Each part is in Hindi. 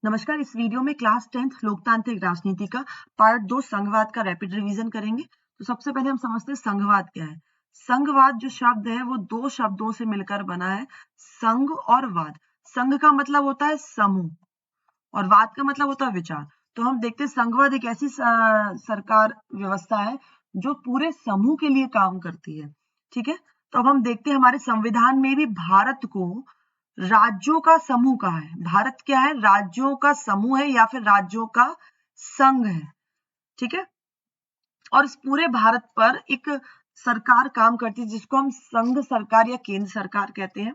नमस्कार। इस वीडियो में क्लास 10th लोकतांत्रिक राजनीति का पार्ट 2 संघवाद का रैपिड रिवीजन करेंगे। तो सबसे पहले हम समझते हैं संघवाद क्या है। संघवाद जो शब्द है वो दो शब्दों से मिलकर बना है, संघ और वाद। संघ का मतलब होता है समूह और वाद का मतलब होता है विचार। तो हम देखते हैं संघवाद एक ऐसी सरकार व्यवस्था है जो पूरे समूह के लिए काम करती है। ठीक है, तो अब हम देखते हैं हमारे संविधान में भी भारत को राज्यों का समूह कहा है। भारत क्या है? राज्यों का समूह है या फिर राज्यों का संघ है। ठीक है, और इस पूरे भारत पर एक सरकार काम करती है जिसको हम संघ सरकार या केंद्र सरकार कहते हैं,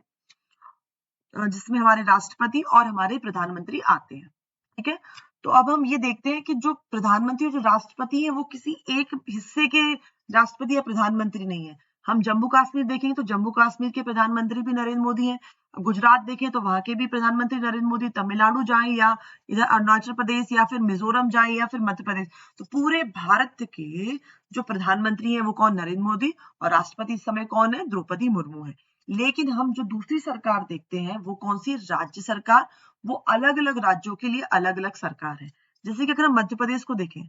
जिसमें हमारे राष्ट्रपति और हमारे प्रधानमंत्री आते हैं। ठीक है, तो अब हम ये देखते हैं कि जो प्रधानमंत्री और जो राष्ट्रपति है वो किसी एक हिस्से के राष्ट्रपति या प्रधानमंत्री नहीं है। हम जम्मू कश्मीर देखेंगे तो जम्मू कश्मीर के प्रधानमंत्री भी नरेंद्र मोदी हैं। गुजरात देखें तो वहां के भी प्रधानमंत्री नरेंद्र मोदी। तमिलनाडु जाएं या इधर अरुणाचल प्रदेश या फिर मिजोरम जाएं या फिर मध्य प्रदेश, तो पूरे भारत के जो प्रधानमंत्री हैं वो कौन? नरेंद्र मोदी। और राष्ट्रपति इस समय कौन है? द्रौपदी मुर्मू है। लेकिन हम जो दूसरी सरकार देखते हैं वो कौन सी? राज्य सरकार। वो अलग अलग राज्यों के लिए अलग अलग सरकार है। जैसे कि अगर हम मध्य प्रदेश को देखें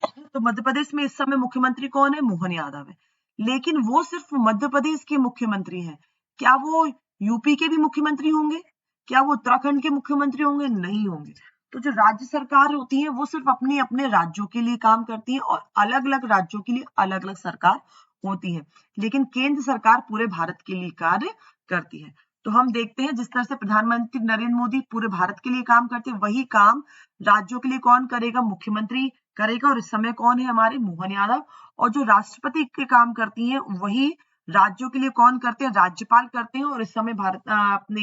तो मध्य प्रदेश में इस समय मुख्यमंत्री कौन है? मोहन यादव है। लेकिन वो सिर्फ मध्य प्रदेश के मुख्यमंत्री हैं। क्या वो यूपी के भी मुख्यमंत्री होंगे? क्या वो उत्तराखंड के मुख्यमंत्री होंगे? नहीं होंगे। तो जो राज्य सरकार होती है वो सिर्फ अपने अपने राज्यों के लिए काम करती है और अलग अलग राज्यों के लिए अलग अलग सरकार होती है। लेकिन केंद्र सरकार पूरे भारत के लिए कार्य करती है। तो हम देखते हैं जिस तरह से प्रधानमंत्री नरेंद्र मोदी पूरे भारत के लिए काम करते हैं, वही काम राज्यों के लिए कौन करेगा? मुख्यमंत्री करेगा। और इस समय कौन है? हमारे मोहन यादव। और जो राष्ट्रपति के काम करती हैं वही राज्यों के लिए कौन करते हैं? राज्यपाल करते हैं। और इस समय भारत अपने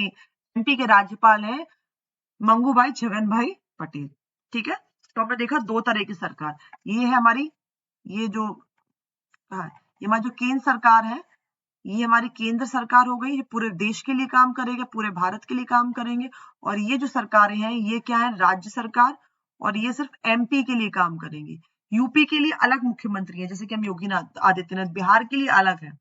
एमपी के राज्यपाल हैं मंगूभाई छगन भाई पटेल। ठीक है, तो हमने देखा दो तरह की सरकार। ये है हमारी, ये जो ये हमारी जो केंद्र सरकार है, ये हमारी केंद्र सरकार हो गई। ये पूरे देश के लिए काम करेगा, पूरे भारत के लिए काम करेंगे। और ये जो सरकारें हैं ये क्या है? राज्य सरकार। और ये सिर्फ एमपी के लिए काम करेंगे। यूपी के लिए अलग मुख्यमंत्री है, जैसे कि हम योगी आदित्यनाथ। बिहार के लिए अलग है।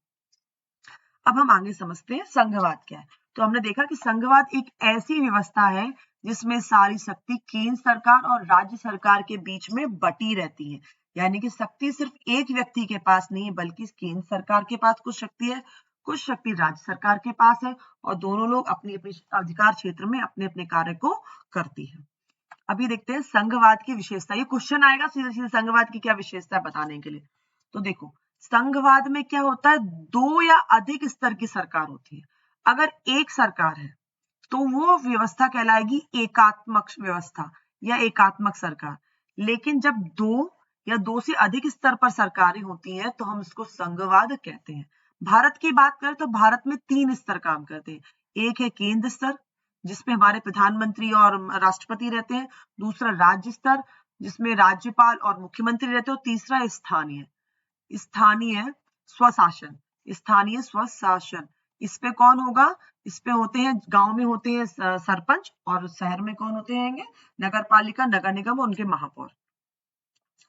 अब हम आगे समझते हैं संघवाद क्या है। तो हमने देखा कि संघवाद एक ऐसी व्यवस्था है जिसमें सारी शक्ति केंद्र सरकार और राज्य सरकार के बीच में बटी रहती है। यानी कि शक्ति सिर्फ एक व्यक्ति के पास नहीं है, बल्कि केंद्र सरकार के पास कुछ शक्ति है, कुछ शक्ति राज्य सरकार के पास है, और दोनों लोग अपनी अपनी अधिकार क्षेत्र में अपने अपने कार्य को करती है। अभी देखते हैं संघवाद की विशेषता। ये क्वेश्चन आएगा सीधे सीधे, संघवाद की क्या विशेषता है बताने के लिए। तो देखो, संघवाद में क्या होता है? दो या अधिक स्तर की सरकार होती है। अगर एक सरकार है तो वो व्यवस्था कहलाएगी एकात्मक व्यवस्था या एकात्मक सरकार। लेकिन जब दो या दो से अधिक स्तर पर सरकारें होती हैं तो हम इसको संघवाद कहते हैं। भारत की बात करें तो भारत में 3 स्तर काम करते हैं। एक है केंद्र स्तर, जिसमें हमारे प्रधानमंत्री और राष्ट्रपति रहते हैं। दूसरा राज्य स्तर, जिसमें राज्यपाल और मुख्यमंत्री रहते हैं। और तीसरा स्थानीय स्थानीय स्वशासन। स्थानीय स्वशासन, इस पे कौन होगा? इस पे होते हैं, गांव में होते हैं सरपंच, और शहर में कौन होते हैं? नगर पालिका, नगर निगम, उनके महापौर।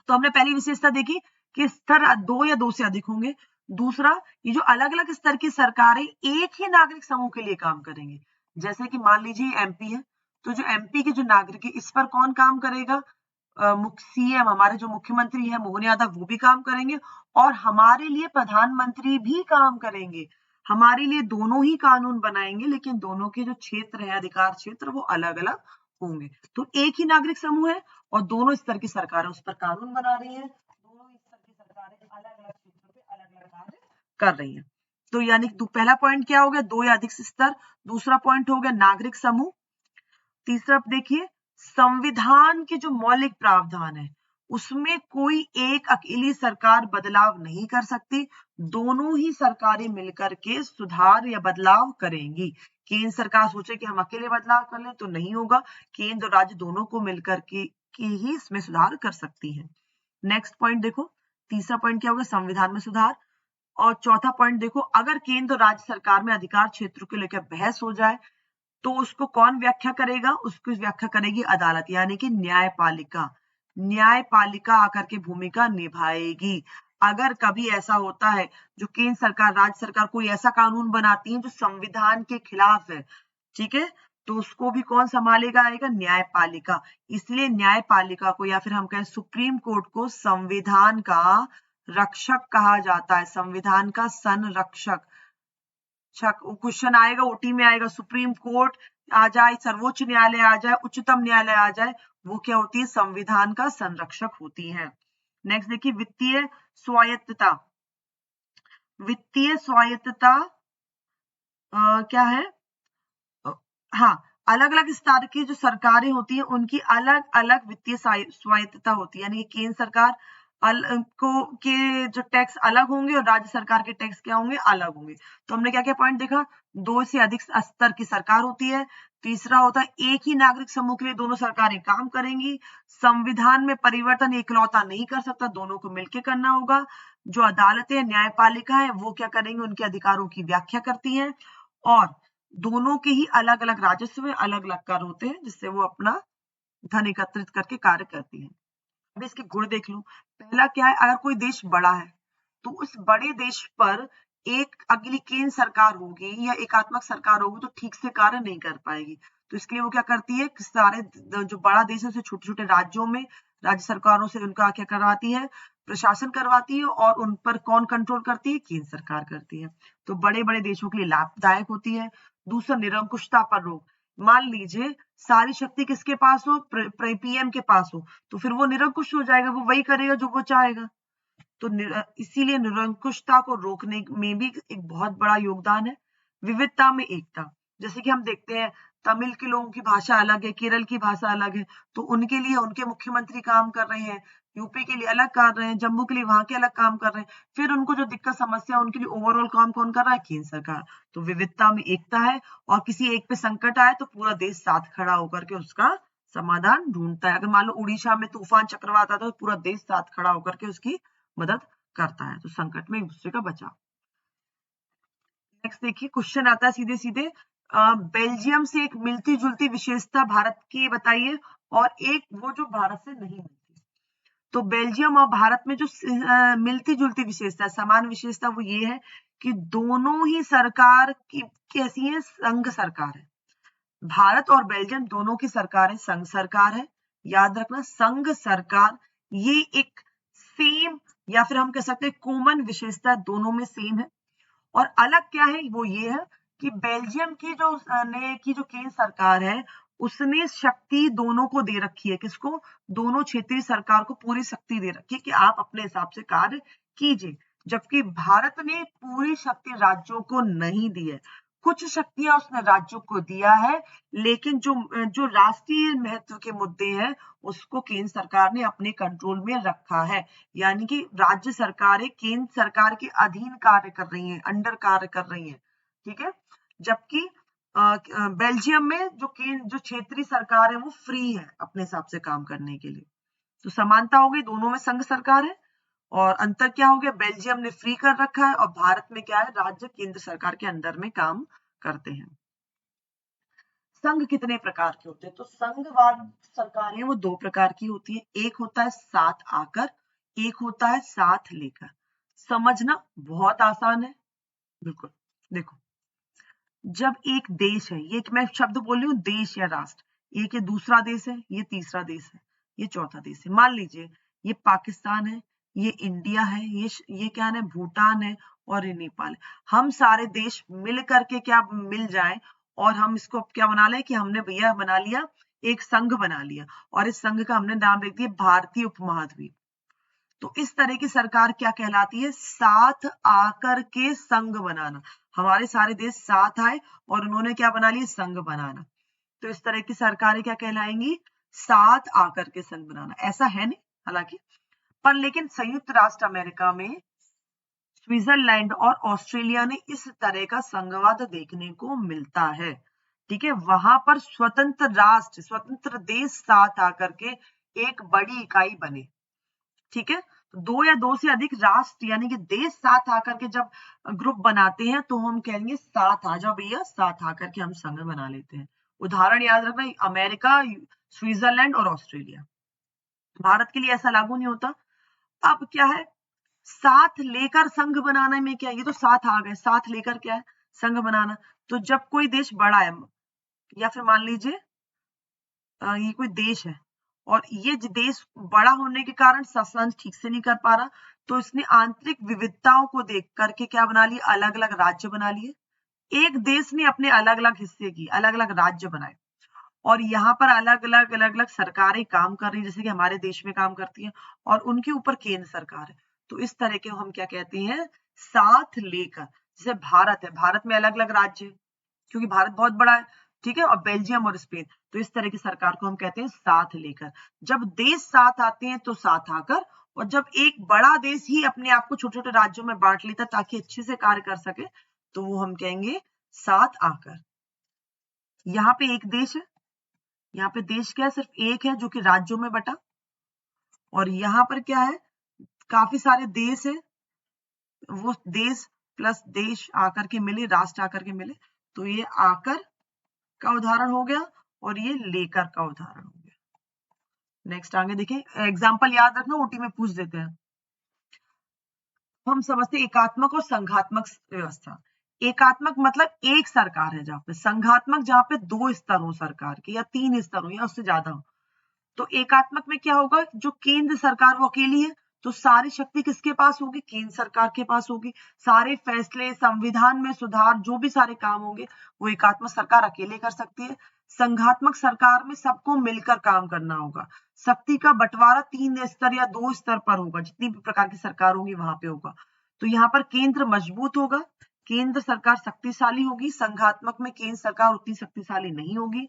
तो हमने पहली विशेषता देखी कि स्तर दो या दो से अधिक होंगे। दूसरा, ये जो अलग अलग स्तर की सरकारें एक ही नागरिक समूह के लिए काम करेंगे। जैसे कि मान लीजिए एमपी है, तो जो एमपी के जो नागरिक है इस पर कौन काम करेगा? सीएम, हमारे जो मुख्यमंत्री है मोहन यादव, वो भी काम करेंगे। और हमारे लिए प्रधानमंत्री भी काम करेंगे। हमारे लिए दोनों ही कानून बनाएंगे, लेकिन दोनों के जो क्षेत्र है, अधिकार क्षेत्र, वो अलग अलग होंगे। तो एक ही नागरिक समूह है और दोनों स्तर की सरकारें उस पर कानून बना रही है। दोनों स्तर की सरकारें अलग अलग क्षेत्रों पे अलग अलग कार्य कर रही है। तो यानी पहला पॉइंट क्या हो गया? दो या अधिक स्तर। दूसरा पॉइंट हो गया नागरिक समूह। तीसरा देखिए, संविधान के जो मौलिक प्रावधान है उसमें कोई एक अकेली सरकार बदलाव नहीं कर सकती। दोनों ही सरकारें मिलकर के सुधार या बदलाव करेंगी। केंद्र सरकार सोचे कि हम अकेले बदलाव कर लें तो नहीं होगा। केंद्र और राज्य दोनों को मिलकर के ही इसमें सुधार कर सकती है। नेक्स्ट पॉइंट देखो, तीसरा पॉइंट क्या होगा? संविधान में सुधार। और चौथा पॉइंट देखो, अगर केंद्र और राज्य सरकार में अधिकार क्षेत्र को लेकर बहस हो जाए तो उसको कौन व्याख्या करेगा? उसकी व्याख्या करेगी अदालत, यानी कि न्यायपालिका। न्यायपालिका आकर के भूमिका निभाएगी। अगर कभी ऐसा होता है जो केंद्र सरकार, राज्य सरकार कोई ऐसा कानून बनाती है जो संविधान के खिलाफ है, ठीक है, तो उसको भी कौन संभालेगा आएगा, न्यायपालिका। इसलिए न्यायपालिका को या फिर हम कहें सुप्रीम कोर्ट को संविधान का रक्षक कहा जाता है, संविधान का संरक्षक। क्वेश्चन आएगा ओटी में आएगा, सुप्रीम कोर्ट आ जाए, सर्वोच्च न्यायालय आ जाए, उच्चतम न्यायालय आ जाए, वो क्या होती है, संविधान का संरक्षक होती है। नेक्स्ट देखिए वित्तीय स्वायत्तता। वित्तीय स्वायत्तता क्या है, हाँ, अलग अलग स्तर की जो सरकारें होती हैं उनकी अलग अलग वित्तीय स्वायत्तता होती है, यानी कि केंद्र सरकार के जो टैक्स अलग होंगे और राज्य सरकार के टैक्स क्या होंगे, अलग होंगे। तो हमने क्या क्या पॉइंट देखा, 2 से अधिक स्तर की सरकार होती है। तीसरा होता है एक ही नागरिक समूह के लिए दोनों सरकारें काम करेंगी। संविधान में परिवर्तन एकलौता नहीं कर सकता, दोनों को मिलकर करना होगा। जो अदालतें न्यायपालिका है वो क्या करेंगे, उनके अधिकारों की व्याख्या करती है। और दोनों के ही अलग अलग राजस्व में अलग अलग कर होते हैं, जिससे वो अपना धन एकत्रित करके कार्य करती है। अब इसके गुण देख लो। पहला क्या है, अगर कोई देश बड़ा है तो उस बड़े देश पर एक अगली केंद्र सरकार होगी या एकात्मक सरकार होगी तो ठीक से कार्य नहीं कर पाएगी। तो इसके लिए वो क्या करती है, सारे जो बड़ा देश है उसे छोटे छोटे राज्यों में राज्य सरकारों से उनका क्या करवाती है, प्रशासन करवाती है। और उन पर कौन कंट्रोल करती है, केंद्र सरकार करती है। तो बड़े बड़े देशों के लिए लाभदायक होती है। दूसरा, निरंकुशता पर रोक। मान लीजिए सारी शक्ति किसके पास हो, पीएम के पास हो, तो फिर वो निरंकुश हो जाएगा, वो वही करेगा जो वो चाहेगा। तो इसीलिए निरंकुशता को रोकने में भी एक बहुत बड़ा योगदान है। विविधता में एकता, जैसे कि हम देखते हैं तमिल के लोगों की भाषा अलग है, केरल की भाषा अलग है, तो उनके लिए उनके मुख्यमंत्री काम कर रहे हैं, यूपी के लिए अलग कर रहे हैं, जम्मू के लिए वहां के अलग काम कर रहे हैं। फिर उनको जो दिक्कत समस्या, उनके लिए ओवरऑल काम कौन कर रहा है, केंद्र सरकार। तो विविधता में एकता है। और किसी एक पे संकट आए तो पूरा देश साथ खड़ा होकर के उसका समाधान ढूंढता है। अगर मान लो उड़ीसा में तूफान चक्रवात आता है तो पूरा देश साथ खड़ा होकर के उसकी मदद करता है। तो संकट में एक दूसरे का बचाव। नेक्स्ट देखिए क्वेश्चन आता है सीधे सीधे, बेल्जियम से एक मिलती जुलती विशेषता भारत की बताइए और एक वो जो भारत से नहीं मिलती। तो बेल्जियम और भारत में जो मिलती जुलती विशेषता, समान विशेषता, वो ये है कि दोनों ही सरकार की कैसी है, संघ सरकार है। भारत और बेल्जियम दोनों की सरकार है, संघ सरकार है। याद रखना, संघ सरकार ये एक सेम या फिर हम कह सकते हैं कॉमन विशेषता दोनों में सेम है। और अलग क्या है, वो ये है कि बेल्जियम की जो केंद्र सरकार है उसने शक्ति दोनों को दे रखी है। किसको, दोनों क्षेत्रीय सरकार को पूरी शक्ति दे रखी है कि आप अपने हिसाब से कार्य कीजिए। जबकि भारत ने पूरी शक्ति राज्यों को नहीं दी है, कुछ शक्तियां उसने राज्यों को दिया है, लेकिन जो जो राष्ट्रीय महत्व के मुद्दे हैं उसको केंद्र सरकार ने अपने कंट्रोल में रखा है। यानी कि राज्य सरकारें केंद्र सरकार के अधीन कार्य कर रही हैं, अंडर कार्य कर रही हैं, ठीक है। जबकि बेल्जियम में जो क्षेत्रीय सरकार है वो फ्री है अपने हिसाब से काम करने के लिए। तो समानता हो गई, दोनों में संघ सरकार है। और अंतर क्या हो गया, बेल्जियम ने फ्री कर रखा है और भारत में क्या है, राज्य केंद्र सरकार के अंडर में काम करते हैं। संघ कितने प्रकार के होते हैं, तो संघवाद सरकारें वो 2 प्रकार की होती है। एक होता है साथ आकर, एक होता है साथ लेकर। समझना बहुत आसान है, बिल्कुल। देखो, जब एक देश है, ये मैं शब्द बोल रही हूँ देश या राष्ट्र, एक ये दूसरा देश है, ये तीसरा देश है, ये चौथा देश है। मान लीजिए ये पाकिस्तान है, ये इंडिया है, ये क्या है, भूटान है और ये नेपाल है। हम सारे देश मिल करके क्या मिल जाए और हम इसको क्या बना लें कि हमने भैया बना लिया, एक संघ बना लिया और इस संघ का हमने नाम लिख दिया भारतीय उपमहाद्वीप। तो इस तरह की सरकार क्या कहलाती है, साथ आकर के संघ बनाना। हमारे सारे देश साथ आए और उन्होंने क्या बना लिया, संघ बनाना। तो इस तरह की सरकारें क्या कहलाएंगी, साथ आकर के संघ बनाना। ऐसा है नहीं हालांकि, पर लेकिन संयुक्त राष्ट्र अमेरिका में, स्विट्जरलैंड और ऑस्ट्रेलिया ने इस तरह का संघवाद देखने को मिलता है, ठीक है। वहां पर स्वतंत्र राष्ट्र, स्वतंत्र देश साथ आकर के एक बड़ी इकाई बने, ठीक है। 2 या 2 से अधिक राष्ट्र यानी कि देश साथ आकर के जब ग्रुप बनाते हैं तो हम कहेंगे साथ आ जाओ भैया, साथ आकर के हम संघ बना लेते हैं। उदाहरण याद रखना, अमेरिका, स्विट्जरलैंड और ऑस्ट्रेलिया। भारत के लिए ऐसा लागू नहीं होता। अब क्या है, साथ लेकर संघ बनाने में क्या है, ये तो साथ आ गए, साथ लेकर क्या है, संघ बनाना। तो जब कोई देश बड़ा है, या फिर मान लीजिए ये कोई देश है और ये देश बड़ा होने के कारण शासन ठीक से नहीं कर पा रहा, तो इसने आंतरिक विविधताओं को देख करके क्या बना लिया, अलग अलग राज्य बना लिए। एक देश ने अपने अलग अलग हिस्से की अलग अलग राज्य बनाए और यहाँ पर अलग अलग सरकारें काम कर रही है, जैसे कि हमारे देश में काम करती है और उनके ऊपर केंद्र सरकार है। तो इस तरह के हम क्या कहते हैं, साथ लेकर। जैसे भारत है, भारत में अलग अलग राज्य है क्योंकि भारत बहुत बड़ा है, ठीक है, और बेल्जियम और स्पेन। तो इस तरह की सरकार को हम कहते हैं साथ लेकर। जब देश साथ आते हैं तो साथ आकर, और जब एक बड़ा देश ही अपने आप को छोटे छोटे राज्यों में बांट लेता ताकि अच्छे से कार्य कर सके, तो वो हम कहेंगे साथ आकर। यहाँ पे एक देश है, यहाँ पे देश क्या है, सिर्फ एक है जो कि राज्यों में बटा, और यहाँ पर क्या है, काफी सारे देश है, वो देश प्लस देश आकर के मिले, राष्ट्र आकर के मिले। तो ये आकर का उदाहरण हो गया और ये लेकर का उदाहरण हो गया। नेक्स्ट आगे देखें, एग्जाम्पल याद रखना, ओटी में पूछ देते हैं। हम समझते एकात्मक और संघात्मक व्यवस्था। एकात्मक मतलब एक सरकार है जहाँ पे, संघात्मक जहाँ पे दो स्तर हो सरकार के या तीन स्तर हो या उससे ज्यादा हो। तो एकात्मक में क्या होगा, जो केंद्र सरकार वो अकेली है, तो सारी शक्ति किसके पास होगी, केंद्र सरकार के पास होगी। सारे फैसले, संविधान में सुधार, जो भी सारे काम होंगे वो एकात्मक सरकार अकेले कर सकती है। संघात्मक सरकार में सबको मिलकर काम करना होगा। शक्ति का बंटवारा तीन स्तर या दो स्तर पर होगा, जितनी भी प्रकार की सरकार होगी वहां पे होगा। तो यहाँ पर केंद्र मजबूत होगा, केंद्र सरकार शक्तिशाली होगी। संघात्मक में केंद्र सरकार उतनी शक्तिशाली नहीं होगी।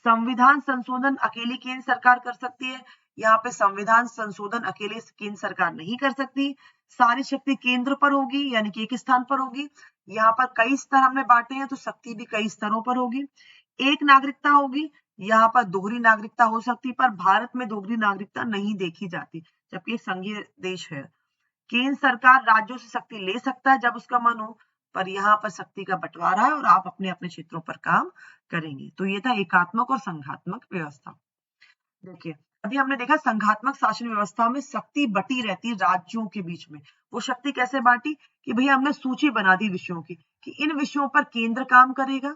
संविधान संशोधन अकेली केंद्र सरकार कर सकती है, यहाँ पे संविधान संशोधन अकेले केंद्र सरकार नहीं कर सकती। सारी शक्ति केंद्र पर होगी, यानी कि एक स्थान पर होगी। यहाँ पर कई स्तर हमने बांटे हैं तो शक्ति भी कई स्तरों पर होगी। एक नागरिकता होगी, यहाँ पर दोहरी नागरिकता हो सकती है, पर भारत में दोहरी नागरिकता नहीं देखी जाती, जबकि संघीय देश है। केंद्र सरकार राज्यों से शक्ति ले सकता है जब उसका मन हो, पर यहाँ पर शक्ति का बंटवारा है और आप अपने अपने क्षेत्रों पर काम करेंगे। तो ये था एकात्मक और संघात्मक व्यवस्था। देखिए, अभी हमने देखा संघात्मक शासन व्यवस्था में शक्ति बटी रहती है राज्यों के बीच में। वो शक्ति कैसे बांटी कि भैया हमने सूची बना दी विषयों की, कि इन विषयों पर केंद्र काम करेगा,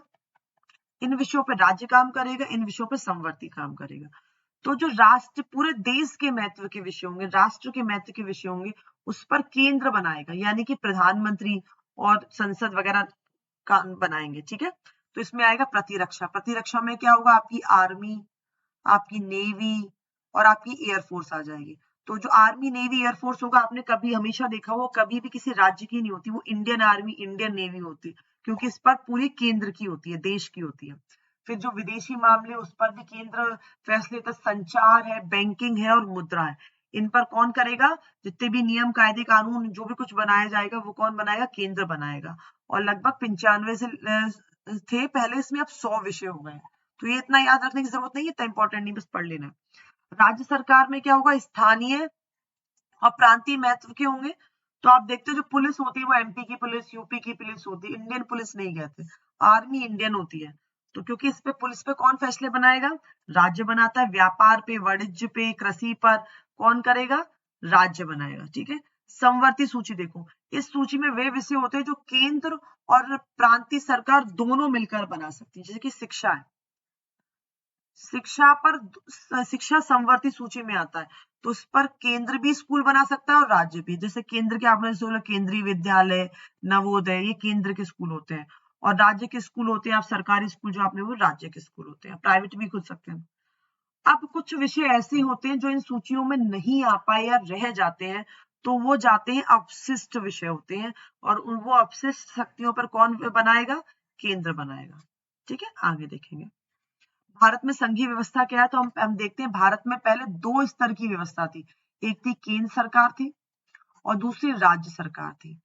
इन विषयों पर राज्य काम करेगा, इन विषयों पर संवर्ती काम करेगा। तो जो राष्ट्र, पूरे देश के महत्व के विषय होंगे, राष्ट्र के महत्व के विषय होंगे, उस पर केंद्र बनाएगा, यानी कि प्रधानमंत्री और संसद वगैरह का बनाएंगे, ठीक है। तो इसमें आएगा प्रतिरक्षा। प्रतिरक्षा में क्या होगा, आपकी आर्मी, आपकी नेवी और आपकी एयरफोर्स आ जाएगी। तो जो आर्मी, नेवी, एयरफोर्स होगा, आपने कभी हमेशा देखा हो, कभी भी किसी राज्य की नहीं होती, वो इंडियन आर्मी, इंडियन नेवी होती है, क्योंकि इस पर पूरी केंद्र की होती है, देश की होती है। फिर जो विदेशी मामले, उस पर भी केंद्र फैसले, तो संचार है, बैंकिंग है और मुद्रा है, इन पर कौन करेगा, जितने भी नियम, कायदे, कानून, जो भी कुछ बनाया जाएगा वो कौन बनाएगा, केंद्र बनाएगा। और लगभग 95 से थे पहले, इसमें अब 100 विषय हो गए। तो ये इतना याद रखने की जरूरत नहीं है, इतना इंपॉर्टेंट नहीं, बस पढ़ लेना। राज्य सरकार में क्या होगा, स्थानीय और प्रांतीय महत्व के होंगे। तो आप देखते हो जो पुलिस होती है वो एमपी की पुलिस, यूपी की पुलिस होती है, इंडियन पुलिस नहीं कहते। आर्मी इंडियन होती है। तो क्योंकि इस पे, पुलिस पे कौन फैसले बनाएगा, राज्य बनाता है। व्यापार पे, वाणिज्य पे, कृषि पर कौन करेगा, राज्य बनाएगा, ठीक है। समवर्ती सूची देखो, इस सूची में वे विषय होते हैं जो केंद्र और प्रांतीय सरकार दोनों मिलकर बना सकती है। जैसे कि शिक्षा है, शिक्षा पर, शिक्षा समवर्ती सूची में आता है, तो उस पर केंद्र भी स्कूल बना सकता है और राज्य भी। जैसे केंद्र के आपने बोला केंद्रीय विद्यालय, नवोदय, ये केंद्र के स्कूल होते हैं, और राज्य के स्कूल होते हैं, आप सरकारी स्कूल जो आपने वो राज्य के स्कूल होते हैं, प्राइवेट भी खुल सकते हैं। अब कुछ विषय ऐसे होते हैं जो इन सूचियों में नहीं आ पाए या रह जाते हैं, तो वो जाते हैं अपशिष्ट विषय होते हैं, और वो अपशिष्ट शक्तियों पर कौन बनाएगा, केंद्र बनाएगा, ठीक है। आगे देखेंगे भारत में संघीय व्यवस्था क्या है। तो हम देखते हैं भारत में पहले दो स्तर की व्यवस्था थी, एक थी केंद्र सरकार थी और दूसरी राज्य सरकार थी।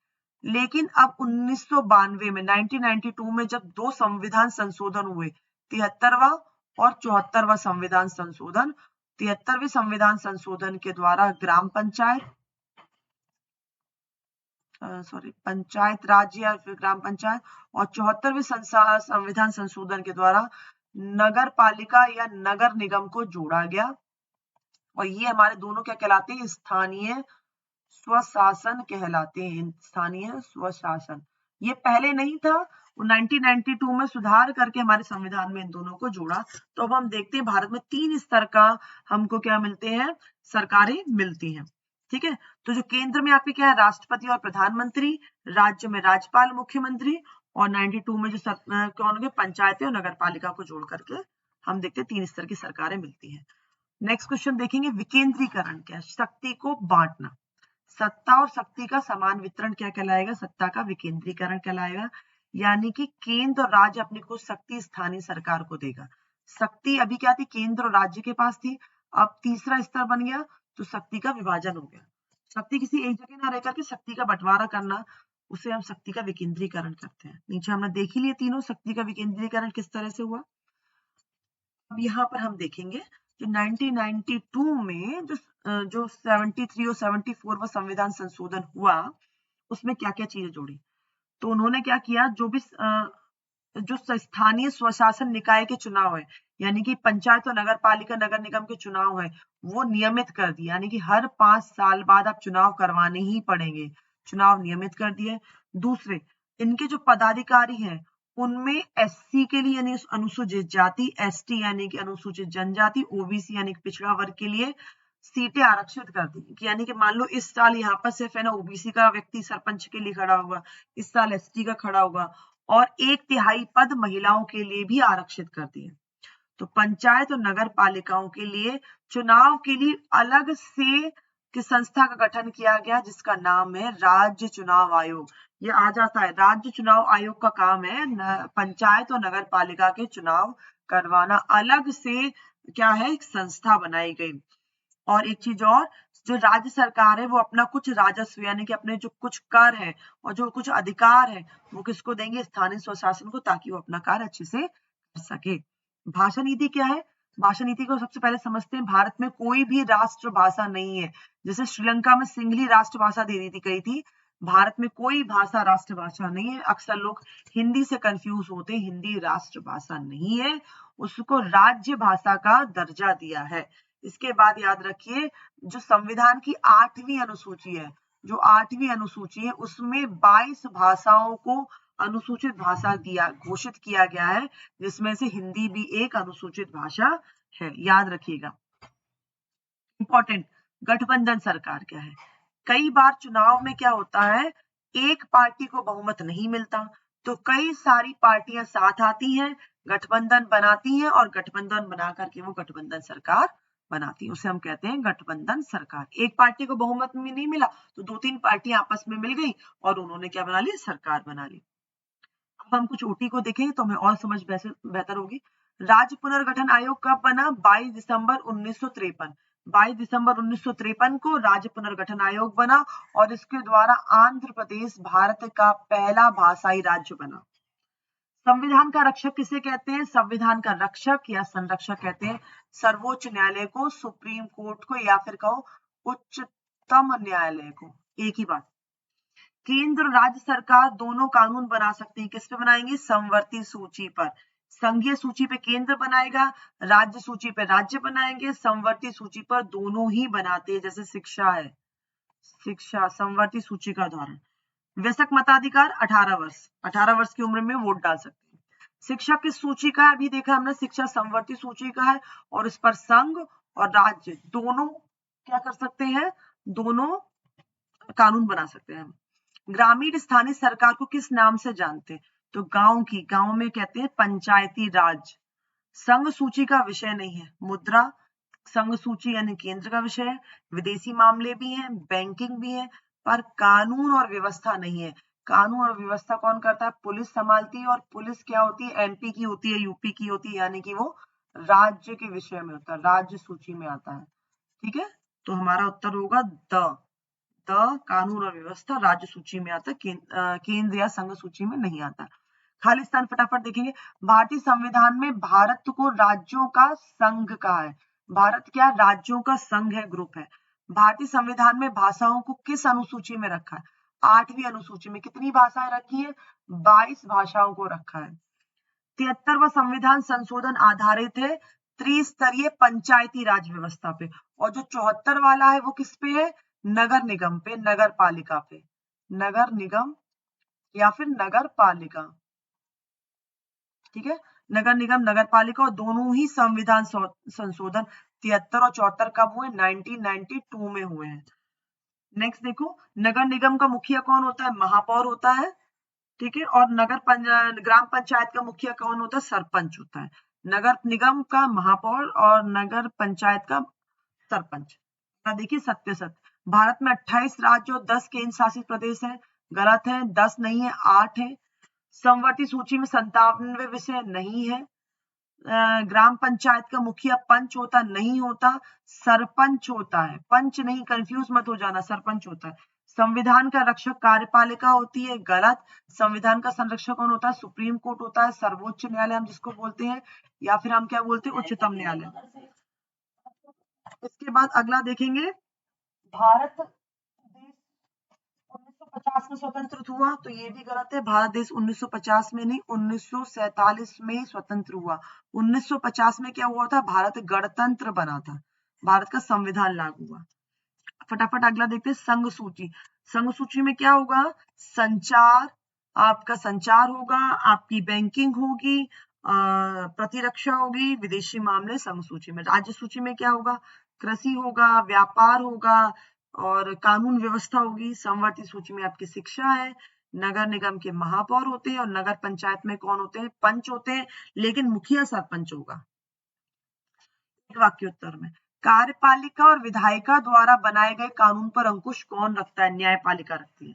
लेकिन अब 1992 में, 1992 में जब दो संविधान संशोधन हुए, 73वां और 74वां संविधान संशोधन, 73वें संविधान संशोधन के द्वारा ग्राम पंचायत, पंचायत राज या फिर ग्राम पंचायत, और 74वें संविधान संशोधन के द्वारा नगर पालिका या नगर निगम को जोड़ा गया। और ये हमारे दोनों क्या कहलाते हैं, स्थानीय स्वशासन कहलाते हैं, स्थानीय स्वशासन। ये पहले नहीं था, 1992 में सुधार करके हमारे संविधान में इन दोनों को जोड़ा। तो अब हम देखते हैं भारत में 3 स्तर का हमको क्या मिलते हैं, सरकारें मिलती हैं। ठीक है, तो जो केंद्र में आपके क्या है, राष्ट्रपति और प्रधानमंत्री, राज्य में राज्यपाल मुख्यमंत्री, और 92 में जो कौन होंगे, पंचायतें और नगर पालिका को जोड़ करके हम देखते हैं 3 स्तर की सरकारें मिलती हैं। नेक्स्ट क्वेश्चन देखेंगे, विकेंद्रीकरण क्या है, शक्ति को बांटना। सत्ता और शक्ति का समान वितरण क्या कहलाएगा, सत्ता का विकेंद्रीकरण कहलाएगा। यानी कि केंद्र और राज्य अपनी कुछ शक्ति स्थानीय सरकार को देगा। शक्ति अभी क्या थी, केंद्र और राज्य के पास थी, अब तीसरा स्तर बन गया तो शक्ति का विभाजन हो गया। शक्ति किसी एक जगह ना रह करके शक्ति का बंटवारा करना, उसे हम शक्ति का विकेंद्रीकरण करते हैं। नीचे हमने देख ही लिए तीनों, शक्ति का विकेंद्रीकरण किस तरह से हुआ। अब यहाँ पर हम देखेंगे जो 1992 में जो 73 और 74 का संविधान संशोधन हुआ, उसमें क्या क्या चीजें जोड़ी। तो उन्होंने क्या किया, जो स्थानीय स्वशासन निकाय के चुनाव है, यानी कि पंचायत और नगर पालिका नगर निगम के चुनाव है, वो नियमित कर दिए। यानी कि हर 5 साल बाद आप चुनाव करवाने ही पड़ेंगे, चुनाव नियमित कर दिए। दूसरे, इनके जो पदाधिकारी हैं उनमें एससी के लिए यानी अनुसूचित जाति, एसटी यानी कि अनुसूचित जनजाति, ओबीसी यानी कि पिछड़ा वर्ग के लिए सीटें आरक्षित कर दी। कि यानी कि मान लो इस साल यहाँ पर सिर्फ है ना ओबीसी का व्यक्ति सरपंच के लिए खड़ा हुआ, इस साल एसटी का खड़ा होगा, और 1/3 पद महिलाओं के लिए भी आरक्षित कर दिए। तो पंचायत और नगर पालिकाओं के लिए चुनाव के लिए अलग से किस संस्था का गठन किया गया, जिसका नाम है राज्य चुनाव आयोग। ये आ जाता है, राज्य चुनाव आयोग का काम है पंचायत और नगर पालिका के चुनाव करवाना। अलग से क्या है, एक संस्था बनाई गई। और एक चीज और, जो राज्य सरकार है वो अपना कुछ राजस्व यानी कि अपने जो कुछ कर है और जो कुछ अधिकार है वो किसको देंगे, स्थानीय स्वशासन को, ताकि वो अपना कार्य अच्छे से कर सके। भाषा नीति क्या है, भाषा नीति को सबसे पहले समझते हैं। भारत में कोई भी राष्ट्रभाषा नहीं है। जैसे श्रीलंका में सिंगली राष्ट्रभाषा दे दी गई थी, भारत में कोई भाषा राष्ट्रभाषा नहीं है। अक्सर लोग हिंदी से कंफ्यूज होते हैं, हिंदी राष्ट्रभाषा नहीं है, उसको राज्य भाषा का दर्जा दिया है। इसके बाद याद रखिए, जो संविधान की 8वीं अनुसूची है, जो 8वीं अनुसूची है उसमें 22 भाषाओं को अनुसूचित भाषा दिया घोषित किया गया है, जिसमें से हिंदी भी एक अनुसूचित भाषा है, याद रखिएगा। इंपॉर्टेंट, गठबंधन सरकार क्या है। कई बार चुनाव में क्या होता है, एक पार्टी को बहुमत नहीं मिलता, तो कई सारी पार्टियां साथ आती हैं, गठबंधन बनाती हैं, और गठबंधन बना करके वो गठबंधन सरकार बनाती है, उसे हम कहते हैं गठबंधन सरकार। एक पार्टी को बहुमत में नहीं मिला तो 2-3 पार्टियां आपस में मिल गई और उन्होंने क्या बना ली, सरकार बना ली। अब हम कुछ ओटी को देखेंगे तो हमें और समझ बेहतर होगी। राज्य पुनर्गठन आयोग कब बना, 22 दिसंबर 1953। 22 दिसंबर 1953 को राज्य पुनर्गठन आयोग बना, और इसके द्वारा आंध्र प्रदेश भारत का पहला भाषाई राज्य बना। संविधान का रक्षक किसे कहते हैं, संविधान का रक्षक या संरक्षक कहते हैं सर्वोच्च न्यायालय को, सुप्रीम कोर्ट को, या फिर कहो उच्चतम न्यायालय को, एक ही बात। केंद्र और राज्य सरकार दोनों कानून बना सकती है, किस पे बनाएंगे, समवर्ती सूची पर। संघीय सूची पे केंद्र बनाएगा, राज्य सूची पे राज्य बनाएंगे, समवर्ती सूची पर दोनों ही बनाते हैं। जैसे शिक्षा है, शिक्षा समवर्ती सूची का उदाहरण। वयस्क मताधिकार 18 वर्ष, 18 वर्ष की उम्र में वोट डाल सकते हैं। शिक्षा किस सूची का है, अभी देखा हमने, शिक्षा समवर्ती सूची का है, और इस पर संघ और राज्य दोनों क्या कर सकते हैं, दोनों कानून बना सकते हैं। ग्रामीण स्थानीय सरकार को किस नाम से जानते हैं, तो गांव में कहते हैं पंचायती राज। संघ सूची का विषय नहीं है, मुद्रा संघ सूची यानी केंद्र का विषय है। विदेशी मामले भी हैं, बैंकिंग भी है, पर कानून और व्यवस्था नहीं है। कानून और व्यवस्था कौन करता है, पुलिस संभालती है, और पुलिस क्या होती है, एमपी की होती है, यूपी की होती है, यानी कि वो राज्य के विषय में होता है, राज्य सूची में आता है। ठीक है, तो हमारा उत्तर होगा कानून और व्यवस्था राज्य सूची में आता है, केंद्र या संघ सूची में नहीं आता। खाली स्थान फटाफट देखेंगे। भारतीय संविधान में भारत को राज्यों का संघ कहा है। भारत क्या, राज्यों का संघ है, ग्रुप है। भारतीय संविधान में भाषाओं को किस अनुसूची में रखा है, 8वीं अनुसूची में। कितनी भाषाएं रखी है, 22 भाषाओं को रखा है। 73वां संविधान संशोधन आधारित है त्रिस्तरीय पंचायती राज व्यवस्था पे, और जो 74 वाला है वो किस पे है, नगर निगम पे, नगर पालिका पे, नगर निगम या फिर नगर पालिका। ठीक है। नगर निगम, नगर पालिका और दोनों ही संविधान संशोधन 73 और 74 कब हुए? 1992 में हुए हैं। नेक्स्ट देखो, नगर निगम का मुखिया कौन होता है? महापौर होता है, ठीक है। और ग्राम पंचायत का मुखिया कौन होता है? सरपंच होता है। नगर निगम का महापौर और नगर पंचायत का सरपंच। देखिए सत्य सत्य, भारत में 28 राज्य और 10 केंद्र शासित प्रदेश है। गलत है, 10 नहीं है, 8 है। समवर्ती सूची में 97 विषय नहीं है। ग्राम पंचायत का मुखिया पंच होता नहीं होता, सरपंच होता है। पंच नहीं, कंफ्यूज मत हो जाना, सरपंच होता है। संविधान का रक्षक कार्यपालिका होती है। गलत, संविधान का संरक्षक कौन होता है? सुप्रीम कोर्ट होता है, सर्वोच्च न्यायालय हम जिसको बोलते हैं, या फिर हम क्या बोलते हैं? उच्चतम न्यायालय। इसके बाद अगला देखेंगे, भारत देश 1950 में स्वतंत्र हुआ, तो ये भी गलत है। भारत देश 1950 में नहीं, 1947 में स्वतंत्र हुआ। 1950 में क्या हुआ था? भारत गणतंत्र बना था, भारत का संविधान लागू हुआ। फटाफट अगला देखते हैं, संघ सूची। संघ सूची में क्या होगा? संचार, आपका संचार होगा, आपकी बैंकिंग होगी, प्रतिरक्षा होगी, विदेशी मामले संघ सूची में। राज्य सूची में क्या होगा? कृषि होगा, व्यापार होगा और कानून व्यवस्था होगी। समवर्ती सूची में आपकी शिक्षा है। नगर निगम के महापौर होते हैं और नगर पंचायत में कौन होते हैं? पंच होते हैं, लेकिन मुखिया सरपंच होगा। वाक्योत्तर में, कार्यपालिका और विधायिका द्वारा बनाए गए कानून पर अंकुश कौन रखता है? न्यायपालिका रखती है,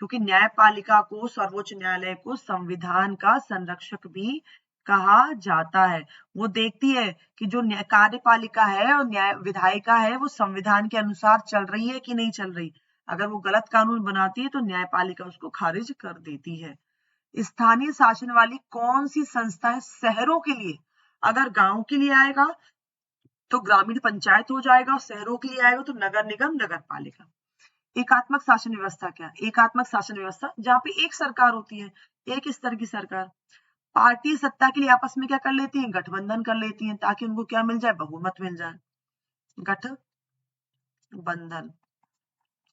क्योंकि न्यायपालिका को, सर्वोच्च न्यायालय को संविधान का संरक्षक भी कहा जाता है। वो देखती है कि जो कार्यपालिका है और न्याय विधायिका है वो संविधान के अनुसार चल रही है कि नहीं चल रही। अगर वो गलत कानून बनाती है तो न्यायपालिका उसको खारिज कर देती है। स्थानीय शासन वाली कौन सी संस्था है शहरों के लिए? अगर गांव के लिए आएगा तो ग्रामीण पंचायत हो जाएगा, शहरों के लिए आएगा तो नगर निगम, नगर पालिका। एकात्मक शासन व्यवस्था क्या है? एकात्मक शासन व्यवस्था जहां पे एक सरकार होती है, एक स्तर की सरकार। पार्टी सत्ता के लिए आपस में क्या कर लेती हैं? गठबंधन कर लेती हैं, ताकि उनको क्या मिल जाए? बहुमत मिल जाए, गठबंधन।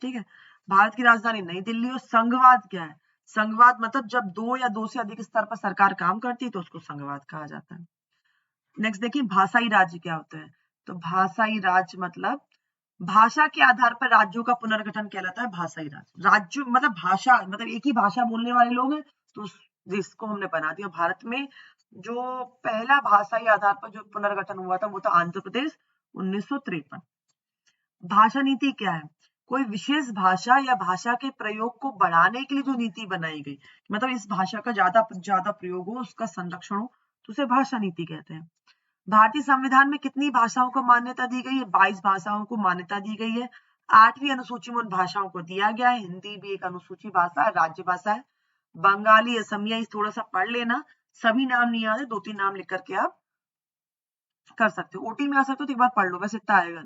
ठीक है। भारत की राजधानी नई दिल्ली। और संघवाद क्या है? संघवाद मतलब जब दो या दो से अधिक स्तर पर सरकार काम करती है तो उसको संघवाद कहा जाता है। नेक्स्ट देखिए, भाषाई राज्य क्या होता है? तो भाषाई राज्य मतलब भाषा के आधार पर राज्यों का पुनर्गठन कहलाता है भाषाई राज्य। राज्य मतलब भाषा, मतलब एक ही भाषा बोलने वाले लोग हैं तो जिसको हमने बना दिया। भारत में जो पहला भाषाई आधार पर जो पुनर्गठन हुआ था वो था आंध्र प्रदेश, 1953। भाषा नीति क्या है? कोई विशेष भाषा या भाषा के प्रयोग को बढ़ाने के लिए जो नीति बनाई गई, मतलब इस भाषा का ज्यादा प्रयोग हो, उसका संरक्षण हो, तो उसे भाषा नीति कहते हैं। भारतीय संविधान में कितनी भाषाओं को मान्यता दी गई है? 22 भाषाओं को मान्यता दी गई है। 8वीं अनुसूची में उन भाषाओं को दिया गया है। हिंदी भी एक अनुसूची भाषा है, राज्य भाषा है। बंगाली, असमिया थोड़ा सा पढ़ लेना, सभी नाम नहीं याद है, 2-3 नाम लिख करके आप कर सकते हो। ओटी में आ सकते हो तो एक बार पढ़ लो, बस इतना आएगा।